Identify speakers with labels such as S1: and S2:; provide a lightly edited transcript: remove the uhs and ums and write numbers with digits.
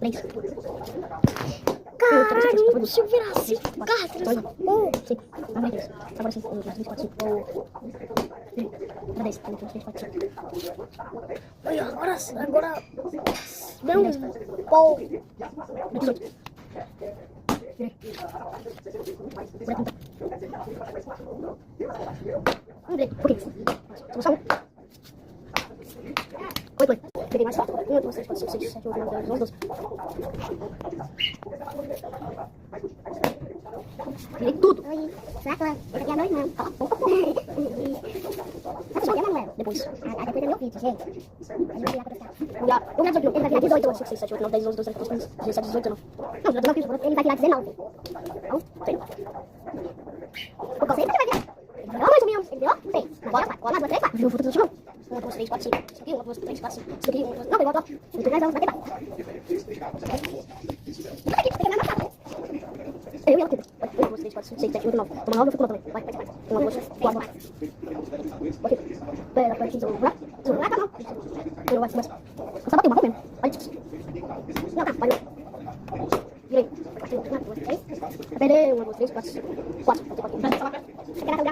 S1: 3. Caralho, se eu virar assim, cara, 5. Agora sim, 1, 2, 3, 4, 5. Agora 10. 1, 2, 3, 4, 5. Olha, agora. Não, pô. 18. Virei. Ok. Solução 1. 8. Peguei mais 4. 1, 2, 3, 4, 5, 6, 7, 8, 9, 10, 11, 12. Virei tudo.
S2: Oi, será que ela aqui à noite não? Só Manuel.
S1: Depois.
S2: Depois é meu vídeo, gente. A gente vai lá pra testar.
S1: Eu já 18. Ele vai virar 18. 5, 6, 7, 8, 9, 10, 11, 12, 13, 14, 15, 17, 18, 19. Não, 19.
S2: Ele vai virar 19.
S1: Não, sei.
S2: O conceito vai virar. Ele virou mais ou menos. Ele virou? Sei. Agora vai. Agora 2, 3, 4.
S1: Viu o futuro do chão? 1, 2, 3, 4, 5. Isso aqui, 1, 2, 3, 4, 5. Isso aqui, 1, 2, 3. Não, pegou a top.
S2: Então nós vamos bater mais. Aqui, tem mais marcado.
S1: Eu e ela quebra. 1, 2, 3, 4, 5, 6, 7, 8, 9. Toma 9, eu fico com 9 também. Vai, 1, 2, 3, 4. Ok. Pera, aqui, desonrar.
S2: Desonrar tá bom.
S1: Eu vai, mas. Só bateu uma mesmo. Olha isso.
S2: Não, tá, valeu.
S1: Virei. 1, 2, 3. Pera, 1, 2, 3, 4, 4. 4.